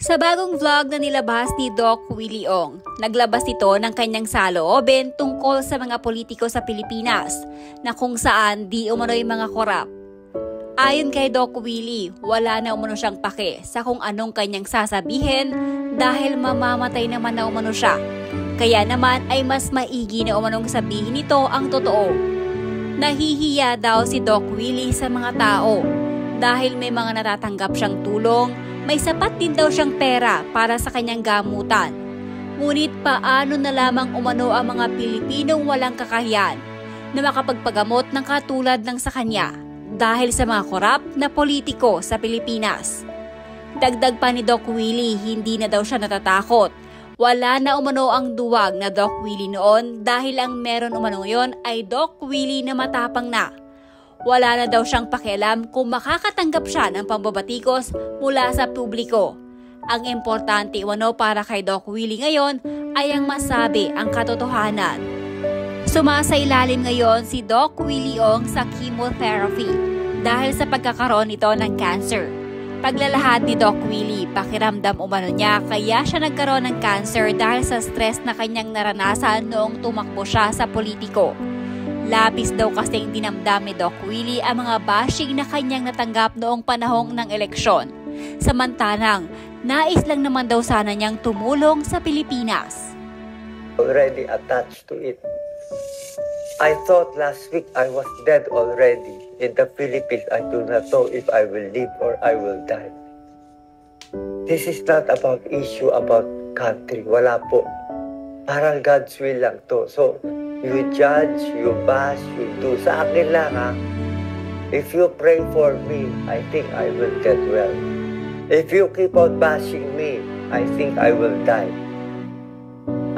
Sa bagong vlog na nilabas ni Doc Willie Ong, naglabas ito ng kanyang saloobin tungkol sa mga politiko sa Pilipinas na kung saan di umano'y mga korap. Ayon kay Doc Willie, wala na umano siyang pake sa kung anong kanyang sasabihin dahil mamamatay naman na umano siya. Kaya naman ay mas maigi na umanong sabihin nito ang totoo. Nahihiya daw si Doc Willie sa mga tao dahil may mga natatanggap siyang tulong. May sapat din daw siyang pera para sa kanyang gamutan. Ngunit paano na lamang umano ang mga Pilipinong walang kakayahan na makapagpagamot ng katulad ng sa kanya dahil sa mga korap na politiko sa Pilipinas. Dagdag pa ni Doc Willie, hindi na daw siya natatakot. Wala na umano ang duwag na Doc Willie noon dahil ang meron umano ngayon ay Doc Willie na matapang na. Wala na daw siyang pakialam kung makakatanggap siya ng pambabatikos mula sa publiko. Ang importante umano para kay Doc Willie ngayon ay ang masabi ang katotohanan. Sumasailalim ngayon si Doc Willie Ong sa chemotherapy dahil sa pagkakaroon nito ng cancer. Paglalahad ni Doc Willie, pakiramdam umano niya kaya siya nagkaroon ng cancer dahil sa stress na kanyang naranasan noong tumakbo siya sa politiko. Labis daw kasing dinamdam ni Doc Willie ang mga bashing na kanyang natanggap noong panahong ng eleksyon. Samantalang, nais lang naman daw sana niyang tumulong sa Pilipinas. Already attached to it. I thought last week I was dead already. In the Philippines, I do not know if I will live or I will die. This is not about issue about country. Wala po. Parang God's will lang to. So, you judge, you bash, you do. Sa akin lang ha. If you pray for me, I think I will get well. If you keep on bashing me, I think I will die.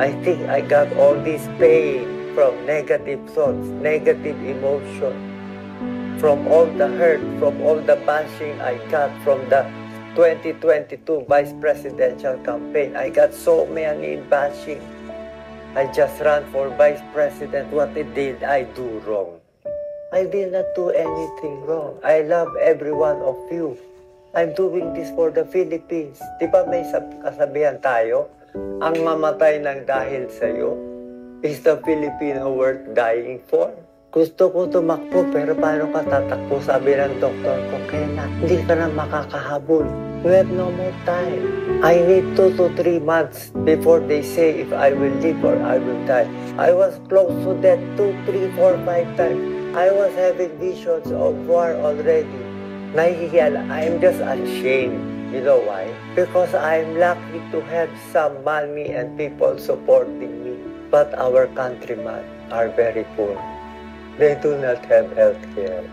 I think I got all this pain from negative thoughts, negative emotion, from all the hurt, from all the bashing I got from the 2022 Vice Presidential campaign. I got so many bashing. I just ran for Vice President. What did I do wrong? I did not do anything wrong. I love every one of you. I'm doing this for the Philippines. Di ba may kasabihan tayo? Ang mamatay ng dahil sa'yo is the Filipino worth dying for. Gusto ko tumakbo pero paano ka tatakbo? Sabi ng doktor ko, kailan? Hindi ka na makakahabol. We have no more time. I need 2 to 3 months before they say if I will live or I will die. I was close to death 2, 3, 4, 5 times. I was having visions of war already. Nahihiya, I'm just ashamed. You know why? Because I'm lucky to have some money and people supporting me. But our countrymen are very poor. They do not have health care.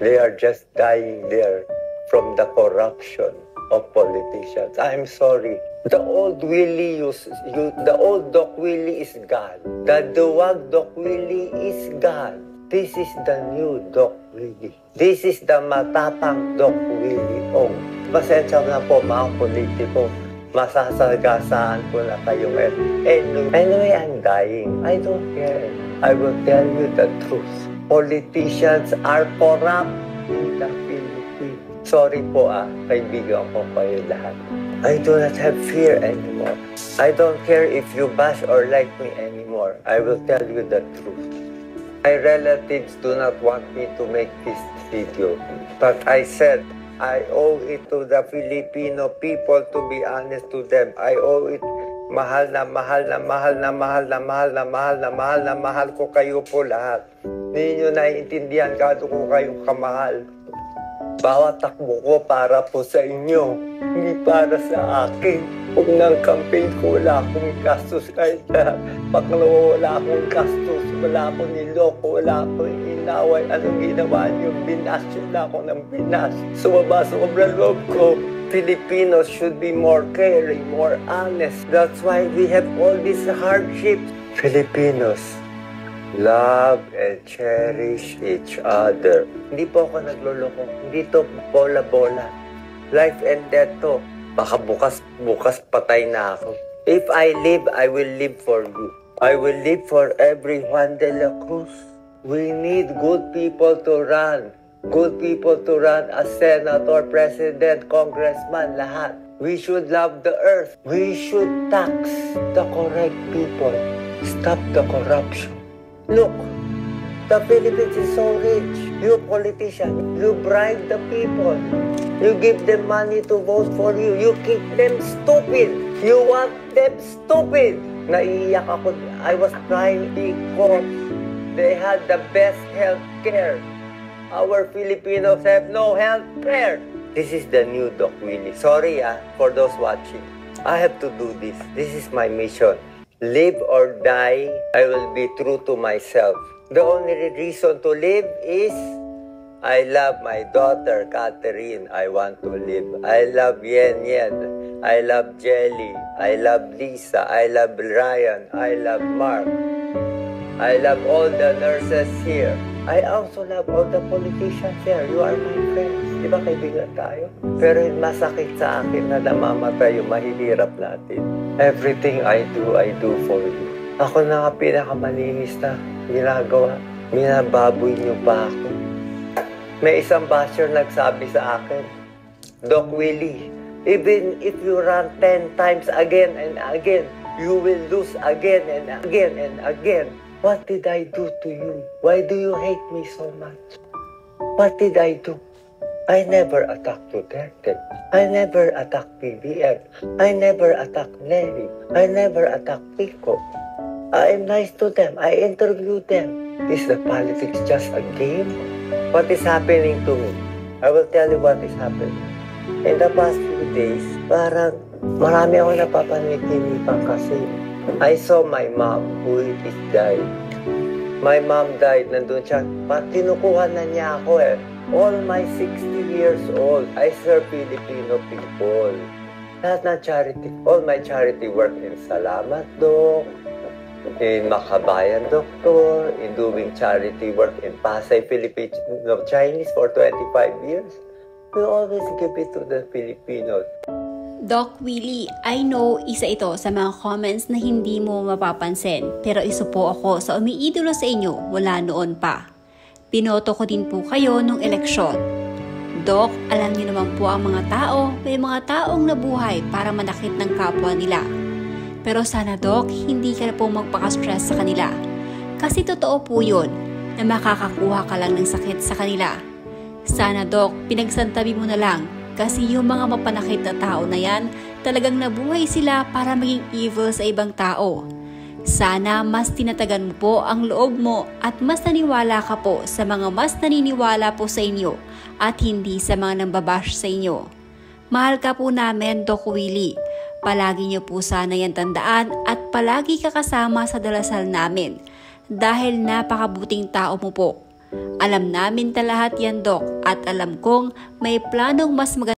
They are just dying there from the corruption of politicians. I'm sorry. The old the old Doc Willie is gone. The duwag Doc Willie is gone. This is the new Doc Willie. This is the matapang Doc Willie Ong. Pasensya na po mga politiko. Masasagasaan ko na kayo ngayon. Anyway, I'm dying. I don't care. I will tell you the truth. Politicians are corrupt in the Philippines. Sorry po kaibigan ko kayo lahat. I do not have fear anymore. I don't care if you bash or like me anymore. I will tell you the truth. My relatives do not want me to make this video. But I said, I owe it to the Filipino people to be honest to them. I owe it. Mahal na mahal na mahal na mahal na mahal na mahal na mahal na mahal ko kayo po lahat. Hindi nyo naiintindihan gaano ko kayong kamahal. Bawat takbo ko para po sa inyo, hindi para sa akin. Kung ng campaign ko, wala akong gastos kahit paklawa, wala akong gastos, wala akong niloko, wala akong inaway. Anong ginawa niyo? Binasyon na ako ng binas. Sobrang loob ko. Filipinos should be more caring, more honest. That's why we have all these hardships. Filipinos, love and cherish each other. Hindi po ako nagloloko. Hindi to bola-bola. Life and death to. Baka bukas patay na ako. If I live, I will live for you. I will live for every Juan de la Cruz. We need good people to run. Good people to run as senator, president, congressman, lahat. We should love the earth. We should tax the correct people. Stop the corruption. Look, the Philippines is so rich. You politician, you bribe the people. You give them money to vote for you. You keep them stupid. You want them stupid. Naiiyak ako. I was crying because they had the best health care. Our Filipinos have no health care. This is the new Doc Willie. Sorry for those watching. I have to do this. This is my mission. Live or die, I will be true to myself. The only reason to live is I love my daughter, Catherine. I want to live. I love Yen Yen. I love Jelly. I love Lisa. I love Ryan. I love Mark. I love all the nurses here. I also love all the politicians here. You are my friends. Di ba kaibigan tayo? Pero yung masakit sa akin na namamatay yung mahihirap natin. Everything I do for you. Ako na nga pinakamalinis na ginagawa. Minababoy niyo pa ako. May isang basher nagsabi sa akin, Doc Willie, even if you run 10 times again and again, you will lose again and again and again. What did I do to you? Why do you hate me so much? What did I do? I never attacked Duterte. I never attacked PBM. I never attacked Neri. I never attacked Pico. I am nice to them. I interview them. Is the politics just a game? What is happening to me? I will tell you what is happening. In the past few days, parang marami ako napapanikinipan kasi I saw my mom who is died. My mom died, nandun siya. Tinukuhan na niya ako eh. All my 60 years old, I serve Filipino people. Lahat ng charity, all my charity work in Salamat Doc, in Makabayan Doctor, in doing charity work in Pasay Filipino Chinese for 25 years. We always give it to the Filipinos. Doc Willie, I know isa ito sa mga comments na hindi mo mapapansin, pero isa po ako sa umiidolo sa inyo mula noon pa. Pinoto ko din po kayo nung eleksyon. Doc, alam niyo naman po ang mga tao, may mga taong nabuhay para manakit ng kapwa nila. Pero sana Doc, hindi ka na po magpaka-stress sa kanila. Kasi totoo po yun, na makakakuha ka lang ng sakit sa kanila. Sana Doc, pinagsantabi mo na lang, kasi yung mga mapanakit na tao na yan, talagang nabuhay sila para maging evil sa ibang tao. Sana mas tinatagan mo po ang loob mo at mas naniwala ka po sa mga mas naniniwala po sa inyo at hindi sa mga nambabash sa inyo. Mahal ka po namin, Doc Willie. Palagi niyo po sana yan tandaan at palagi ka kasama sa dalasal namin dahil napakabuting tao mo po. Alam namin lahat yan, Doc, at alam kong may planong mas maganda